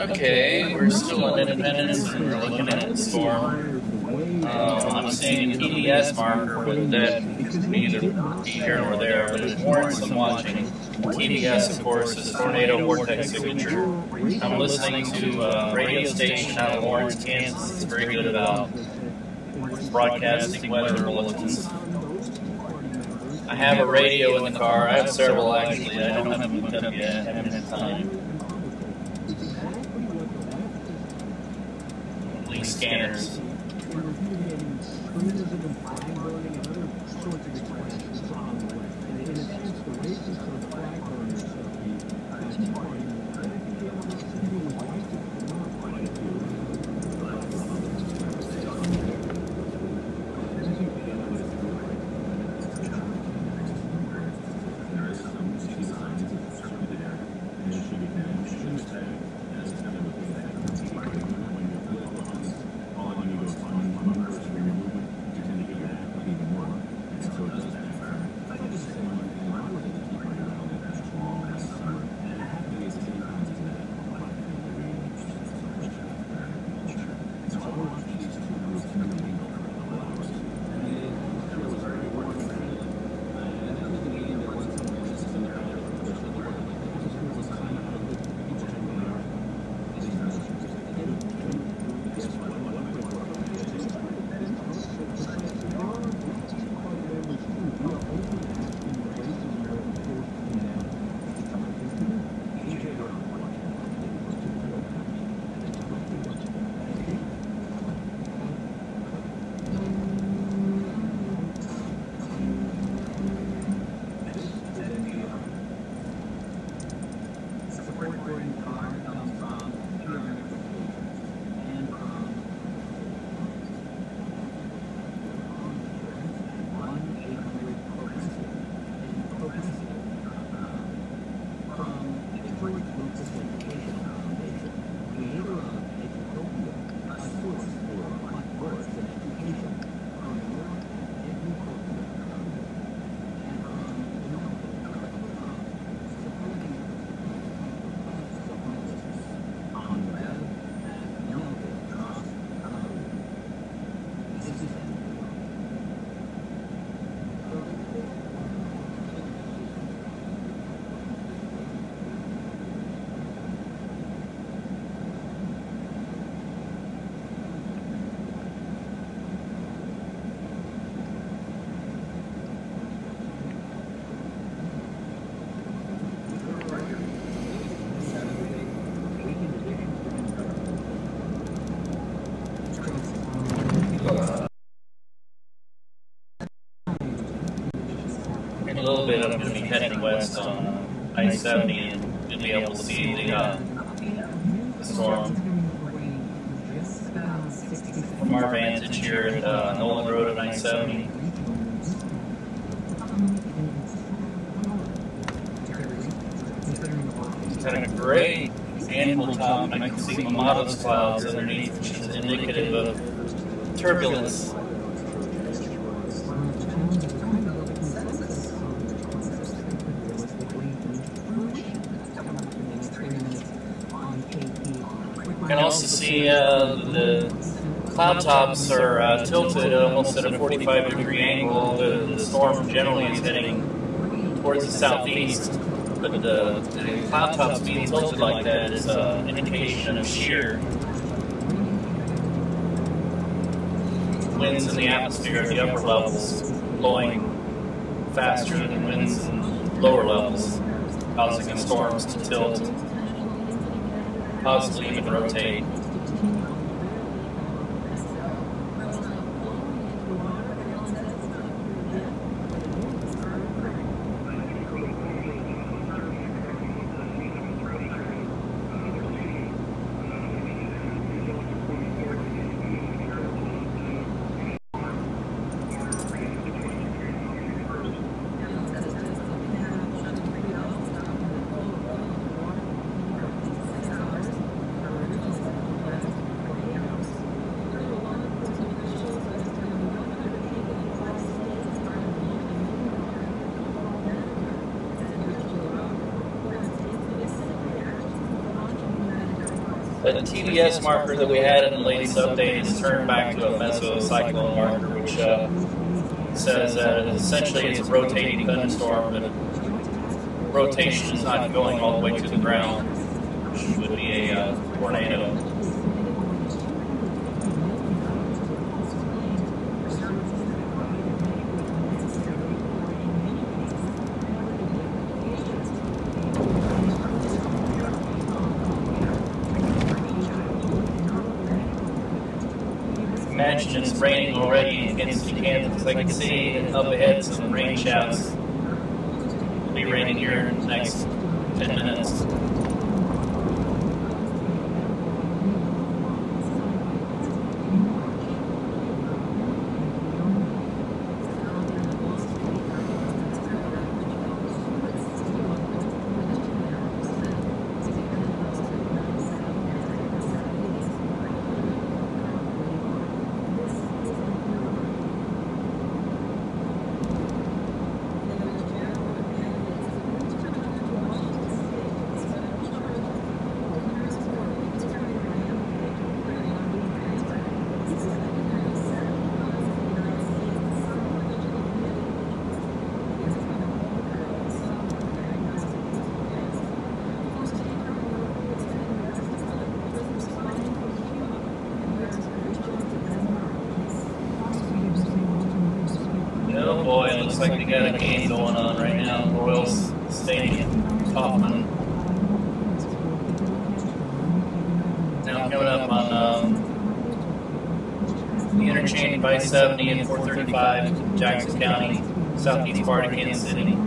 Okay, we're still in Independence and we're looking at the storm. I'm seeing a TDS marker, but that could be either here or there, but it warrants some watching. TDS, of course, is tornado vortex signature. I'm listening to a radio station out of Lawrence, Kansas. It's very good about broadcasting weather bulletins. I have a radio in the car. I have several, actually. I don't have them hooked up yet. I haven't had time. Link scanners. In a little bit, I'm going to be heading west on I-70 and you'll be able to see the storm from our vantage here at Nolan Road on I-70. It's got a gray anvil top, and I can see Mamados clouds underneath, which is indicative of turbulence. You can also see the cloud tops are tilted almost at a 45-degree angle. The storm generally is heading towards the southeast, but the cloud tops being tilted like that is an indication of shear. Winds in the atmosphere at the upper levels blowing faster than winds in lower levels, causing the storms to tilt, possibly even rotate. The TDS marker that we had in the latest update is turned back to a mesocyclone marker, which says that essentially it's a rotating thunderstorm, but rotation is not going all the way to the ground, which would be a tornado. Imagine it's raining already against Kansas. I can see up ahead some rain showers. It'll be raining here in the next 10 minutes. Oh boy, it looks like we got a game going on right now in Royals Stadium, Kaufman. Now coming up on the interchange of I-70 and 435, Jackson County, southeast part of Kansas City.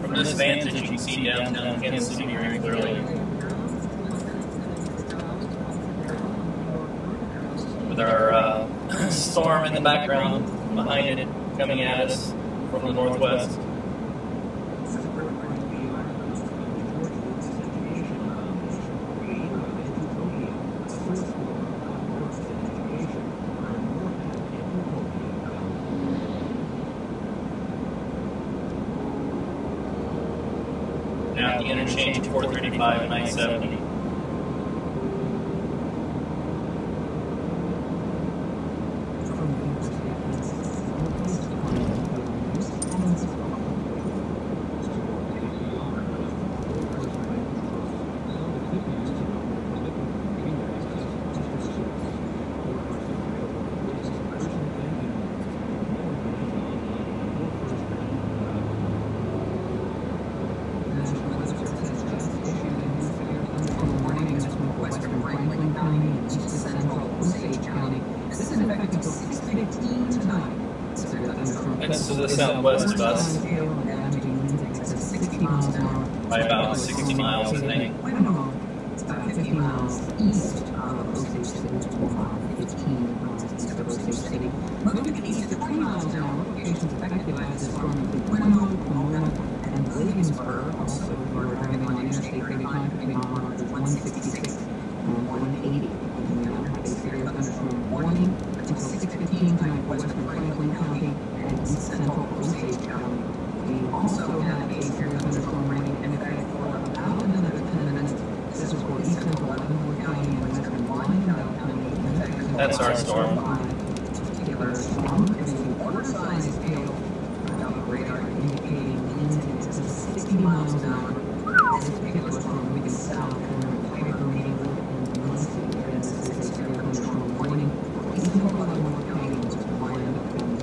From this vantage, you can see downtown Kansas City very clearly. With our storm in the background behind it, coming at us from the northwest. Now at the interchange of 435 and I-70. That's to the southwest of us by about 60 miles, I think. It's about 50 miles east of Osage City, 15 miles east of Osage City. Moving east to 20 miles down, locations affected by this storm include Bueno, Pomona, and Williamsburg. Also, we're driving on Interstate 35 between miles 166 and 180. We now have a severe thunderstorm warning until 6:15 tonight for western Franklin County and east central Osage County. We also have a severe thunderstorm warning in effect for about another 10 minutes. This is for east central Leavenworth County and western Wyandotte County. That's our storm. Particular storm is a water-sized hail radar indicating winds in excess of 60 miles an hour. This particular storm moving south from Piper, Maywood, and Muncie. This is a severe thunderstorm warning. East central Leavenworth County and western Wyandotte County.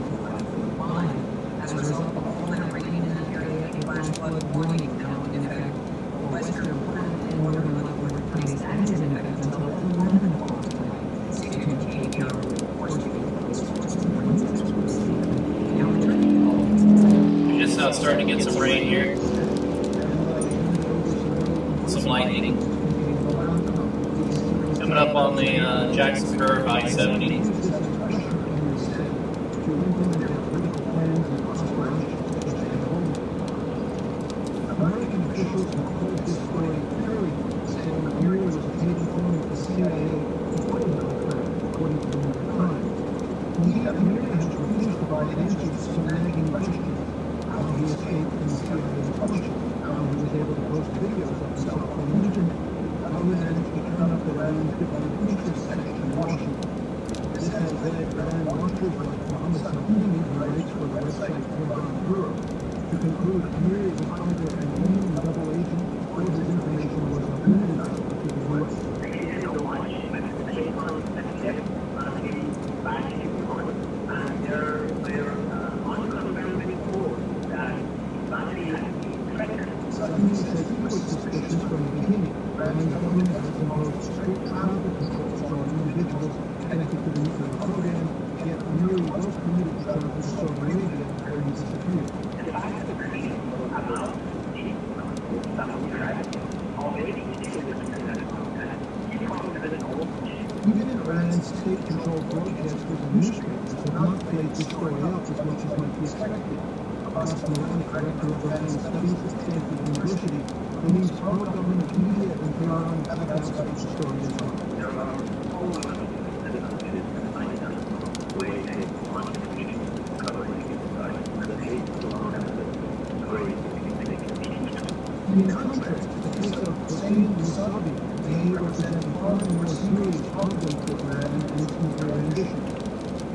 As a result of all that rain in that area, a flash flood warning now in effect for western and northern Leavenworth counties. That is in effect until 11 some lightning. Coming up on the Jackson Curve I-70. American officials have told this story clearly, saying the area was a paid informant for CIA according to the New York Times. Indeed, America has refused to provide answers to some nagging questions. How he escaped from the CIA's function, how he was able to post videos of himself on the internet, how he managed to turn up Iran's different interest section in Washington. This has led Iran watchers like Mohammed Salmani, who writes for the website Tehran Bureau, to conclude Amir was either an alien double agent or his information was authentic to the U.S. Salmani says he was suspicious from the beginning. Iran's government has imposed strict travel controls on individuals connected to the nuclear program, yet Amir was permitted to travel to Saudi Arabia where he disappeared. Even Iran's state-controlled broadcasters and newspapers have not played this story up as much as might be expected. Abbas Milani, director of Iran Studies at Stanford University, believes pro-government media in Tehran have outside the story as well. In contrast, the case of Hossein Mousavi may represent a far more serious problem for Iran and its nuclear ambition.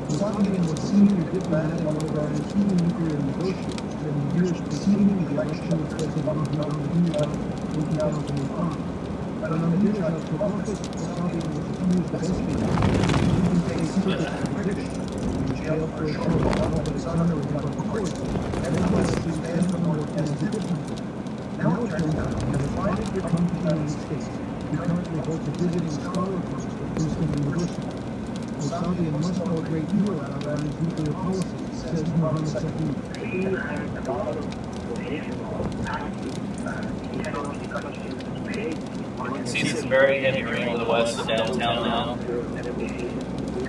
Mousavi was a senior diplomat and one of Iran's key nuclear negotiators during the years preceding the election of President Ahmadinejad in 2005. When Ahmadinejad took office, Mousavi was accused of espionage and faced circuit conviction. He was jailed for a short while but exonerated by the courts, and was sent from work as a diplomat. Now it turns out he has applied to come to the United States. He currently holds a visiting scholar post at Princeton University. Mousavi must know a great deal about Iran's nuclear policy, says Mohammed Sahib. You see some very heavy rain to the west of downtown now.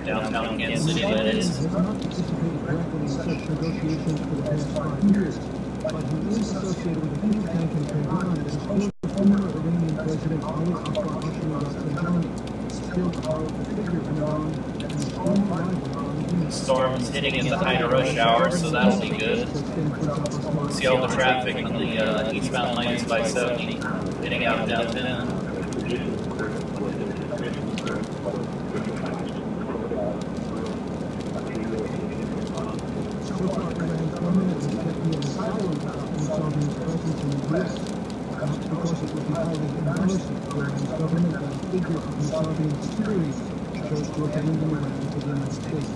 Downtown Kansas City, that is. He has not participated directly in such negotiations for the past 5 years. But he is associated with a think tank in Tehran that is full of former Iranian President Ali Akbar Rafsanjani, still a powerful figure in Iran and a strong rival on the Storm's hitting in the height of rush hour, so that'll be good. See all the traffic on the eastbound lanes of I-70 hitting out downtown. So far, Iran's government has kept me silent about Mousavi's presence in the U.S. Perhaps because it would be highly embarrassing for Iran's government that a figure of Mousavian security chose to abandon Iran for the United States.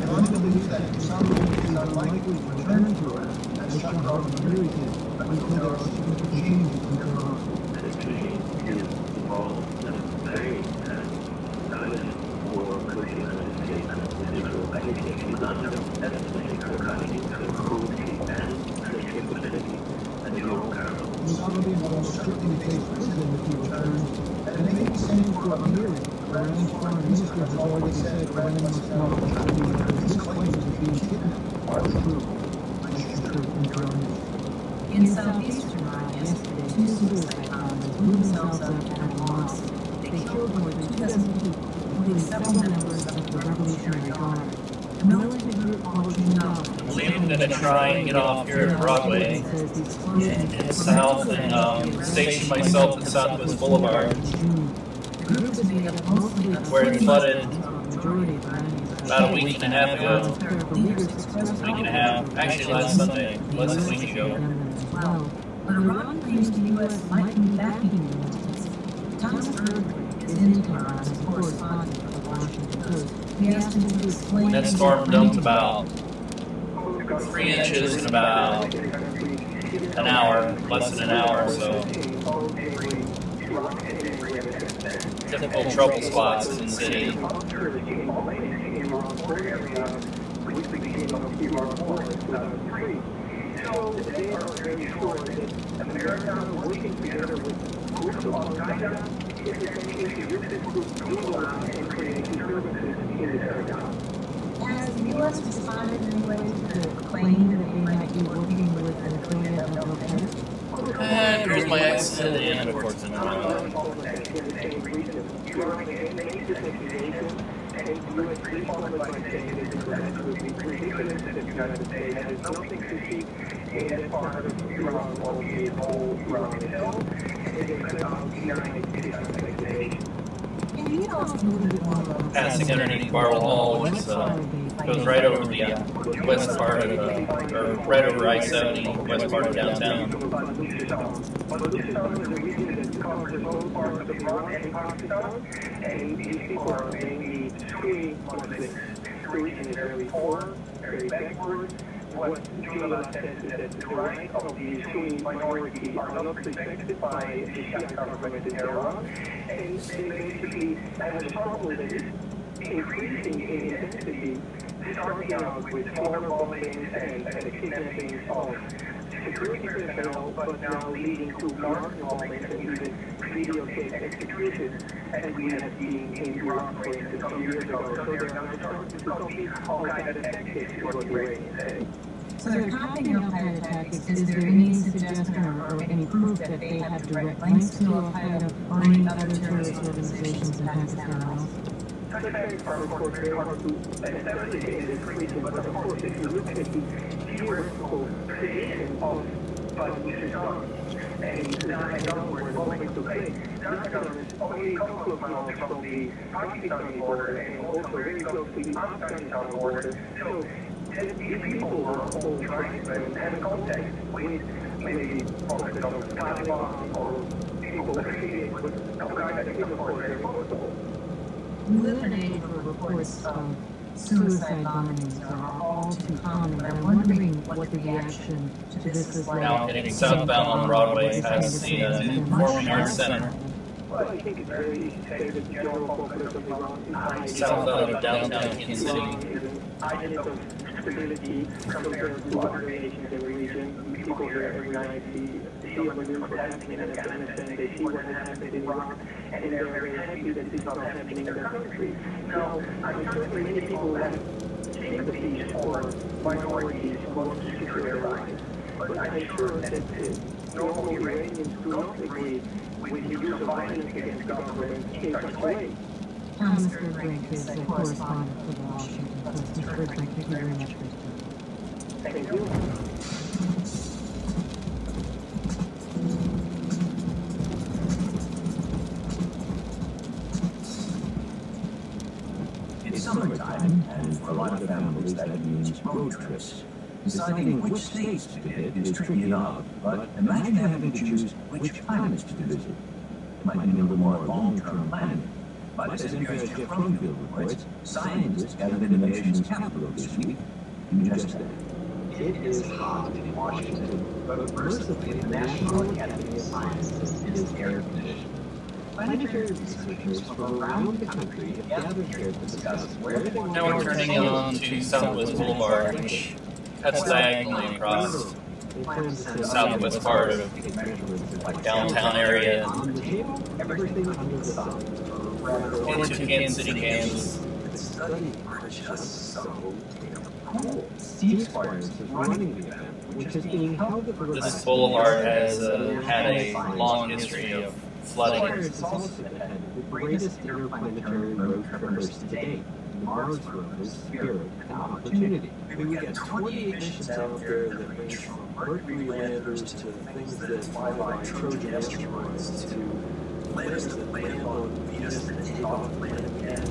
Iran believes that Mousavi is unlikely to return to Iran, as Shahar Amiri did, until there are significant changes in Tehran. Mousavi will almost certainly face prison if he returns, and it may be same for Amiri. Iran's foreign minister has already said Iran must not believe that his claims of being kidnapped are true. I should true in Tehran. In southeastern Iran yesterday, 2 suicide bombers blew themselves up at a mosque. They killed more than 2 dozen people, including several members of the Revolutionary Guard. A militant group called Jindal. I believe I'm going to try and get off here at Broadway and head south and station myself at Southwest Boulevard, where it flooded about a week and a half ago. Week and a half, actually last Sunday, less than a week ago. But Iran claims the U.S. might be backing the militants. Thomas Erdbrink is in Tehran as a correspondent for the Washington Post. We asked him to explain. That storm dumped about 3 inches in about an hour, less than an hour or so. Typical trouble spots in the city. So they are very sure that America, working together with groups of Has the U.S. responded in any way to the claim that they might be working with an affiliate of Al-Qaeda? And here's my ex at the end, unfortunately. Can you tell us a little bit more about Passing underneath Barwell Hall, which goes right over the west part of or right over I-70, west part of downtown. And these people are mainly Sunni Muslims. The region is very poor, very backward. What Jula says is that the rights of the Sunni minority are not respected by the Shia government in Iran, and they basically have a struggle that is increasing in intensity, starting out with smaller bombings and the kidnappings of security personnel, but now leading to large bombings and even videotaped executions, as we have seen in Iraq, for instance, some years ago. So they're now starting to copy all kinds of tactics, is what the Iranians say. So they're copying Al-Qaeda tactics. Is there any suggestion or any proof that they have direct links to Al-Qaeda or any other terrorist organizations in Pakistan or else? Such things are, of course, very hard to establish in this region, but of course, if you look at the theoretical tradition of Pakistan and Nahagan, where the bombing took place, Nahagan is only a couple of miles from the Pakistani border and also very close to the Afghanistan border. So these people are all trying to have contact with maybe the Taliban or people affiliated with Al-Qaeda, if of course they're possible. We live in an age where reports of suicide bombings are all too common, but I'm wondering what the reaction to this is like. Now heading southbound on Broadway past the Performing Arts Center. Well, I think it's very easy to say that the general populace of Iran is Southbound of downtown Kansas City. island of stability compared to other nations in the region. People here every night see what's happening in Afghanistan, they see what happens in Iraq, and they're very happy that this is not happening in their country. Now, I'm sure many people have sympathies for minorities who want to secure their rights, but I'm sure that normal Iranians do not agree with the use of violence against government in such a way. Thomas Bergbrink is a correspondent for the Washington Post. Mr. Bergbrink, thank you very much for your time. Thank you. It's summertime, and for a lot of families that means road trips. Deciding which states to hit is tricky enough, but imagine having to choose which planets to visit. It might mean a little more long-term planning. But as NPR's Jeff Brumfield reports, scientists gathered in the nation's capital this week to do just that. It is hot in Washington, but mercifully the National Academy of Sciences is air conditioned. Planetary researchers from around the country have gathered here to discuss where they want to Now we're turning on to Southwest Boulevard, which cuts diagonally across the southwest part of downtown area everything under the sun. into Kansas City, Kansas. The study are just so cool. Steve Squires is running the event, which is being held at the This boulevard has had a long history of flooding. Squires has also had the greatest interplanetary road trippers to date. The Mars rovers, Spirit, and Opportunity. We get 28 missions out there that range from Mercury landers to things that fly by Trojan asteroids to landers that land on Venus and take off the planet again.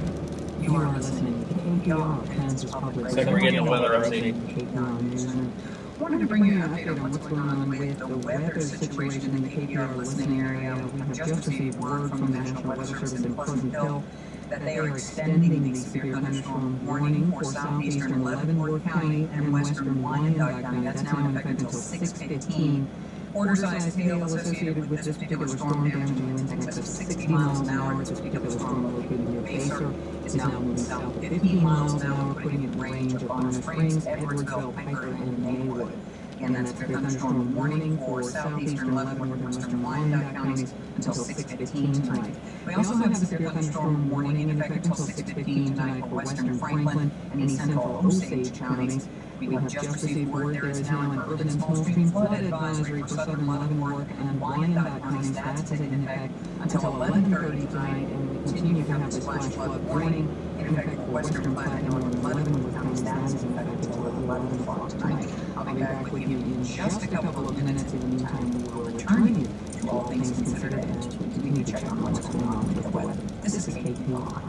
You are listening to KPR, Kansas Public Looks like we're getting a weather update. KPR News. And I wanted to bring you an update on what's going on with the weather situation in the KPR listening area. We have just received word from the National Weather Service in Pleasant Hill that they are extending the severe thunderstorm warning for southeastern Leavenworth County and western Wyandotte County. That's now in effect until 6:15. Order-sized hail associated with this particular storm, damaging winds in excess of 60 miles an hour. This particular storm located near Pacer is now moving south at 15 miles an hour, putting it in range of Bonner Springs, Edwardsville, Piper, and Maywood. Again, that's severe thunderstorm warning for southeastern Leavenworth and western Wyandotte counties until 6:15 tonight. We also have a severe thunderstorm warning in effect until 6:15 tonight for western Franklin and east central Osage counties. We have just received word there is now an urban and small stream flood advisory for southern Leavenworth and Wyandotte counties. That's in effect until 11:30 tonight, and we continue to have this flash flood warning in effect for western Platte and northern Leavenworth counties. That is in effect until 11 o'clock tonight. I'll be back with you in just a couple of minutes. In the meantime, we will return you to All Things Considered as we continue to check on what's going on with the weather. This is KPI.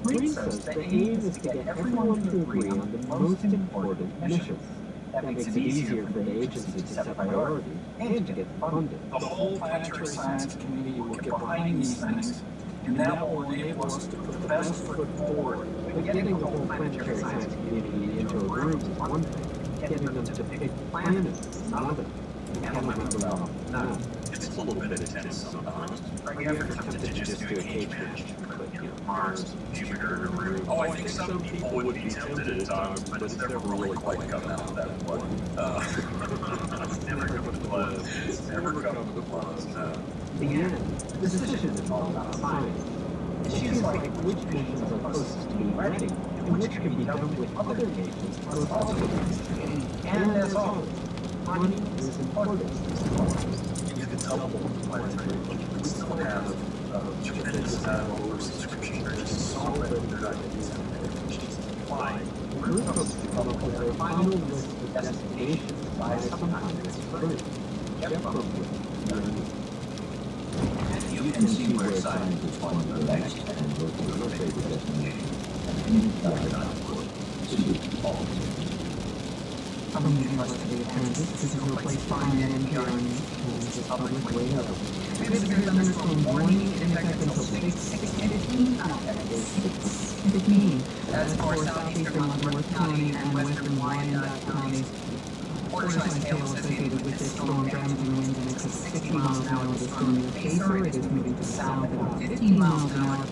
Green says the aim is to get everyone to agree on the most important missions. That makes it easier for the agency to set priorities and to get funded. The whole planetary science community will get behind these things, and that will enable us to put the best foot forward. But getting the whole planetary science community into a room is one thing. Getting them to pick planets is another. It's a little bit intense sometimes. Are you ever tempted to just do a cage match? Mars, Jupiter, Oh, I think some people would be tempted at times, but it's never really quite come out that way. It's never come to blows. It's never come to blows, no. The end. The decision is all about science. Issues like which nations are closest to being ready, and which can be done with other nations are also interesting. And as always, money is important. You can tell planetary we still have a tremendous amount of oversubscription. There's just so many good ideas out there which needs to be applied. Groups come up with their final list of destinations by sometimes it's free. You can see where scientists want to go next and locate your favorite destination. From the University of Kansas, this is replaced by an NPR Kansas Public Radio. We have a severe thunderstorm warning in effect until 6:15. That's for southeastern Leavenworth County and western Wyandotte counties. Waterside hail associated with this storm, damaging winds in excess of 60 miles an hour. The storm is Pacer. It is moving to the south at about 15 miles an hour.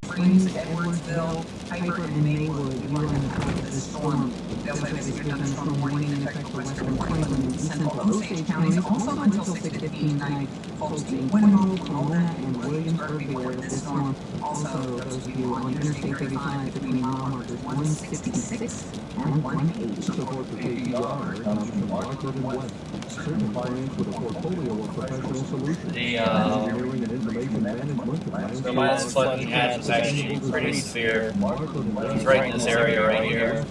Springs, Edwardsville, Piper, and Maywood, you are in the path of this storm. We also have a severe thunderstorm warning in effect for western Franklin and central Osage counties, also until 6:15 tonight. Folks in Winnebago, Pomona, and Williamsburg, beware of this storm. Also, those of you on Interstate 35 between mile markers 166 and 180. Support for KPR comes from Rockford and West. Certain clients with a portfolio of professional solutions. Engineering and information management. The last flood we had was actually pretty severe. It's right in this area right here.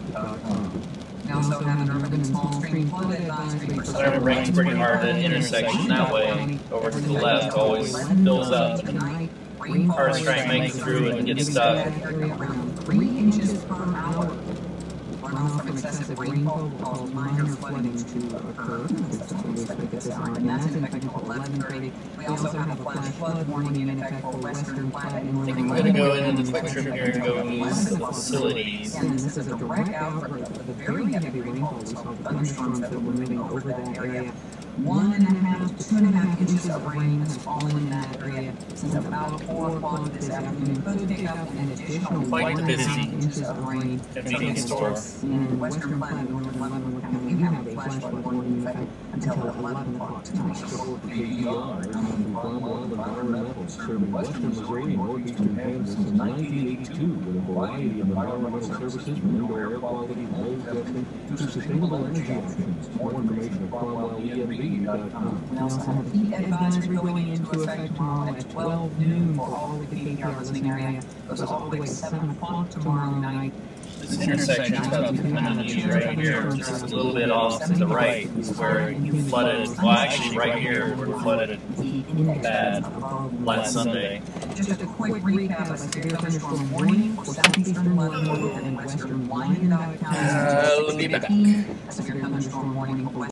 We also have an urban and small stream flood advisory for Whenever it rains pretty hard, the intersection that way, over to the left, always fills up. Cars try and make it through and get stuck. Around 3 inches per hour. Runoff from excessive rainfall will cause minor flooding to occur. That's what we expect at this hour, and that's in effect until 11:30. We also have a flash flood warning in effect for western Platte and I think northern we're going to go into the quick trip here and go use the facilities. And this is a direct outbreak of the very heavy rainfall we saw, the thunderstorms that were moving over that area. 1.5 to 2.5 inches of rain has fallen in that area since about 4 o'clock this afternoon. Could pick up an additional Quite 1.5 inches of rain. Convenience store. In western Platte and northern Leavenworth County, we have a flash flood warning in effect until 11 o'clock tonight. Support for KPR comes from Cromwell Environmental, serving western Missouri and northeastern Kansas since 1982 with a variety of environmental services from indoor air quality, mold testing, to sustainable energy options. More information at cromwellenv.com. We also have a heat advisory going into effect tomorrow at 12 noon for all of the KPR listening area. Goes all the way to 7 o'clock tomorrow night. This intersection is about to come into view right here, just a little bit off to the right, where you flooded, well actually right here, we're flooded bad last Sunday. Just a quick recap of a severe thunderstorm warning for southeastern Leavenworth and western Wyandotte counties. We'll be back. A severe thunderstorm warning for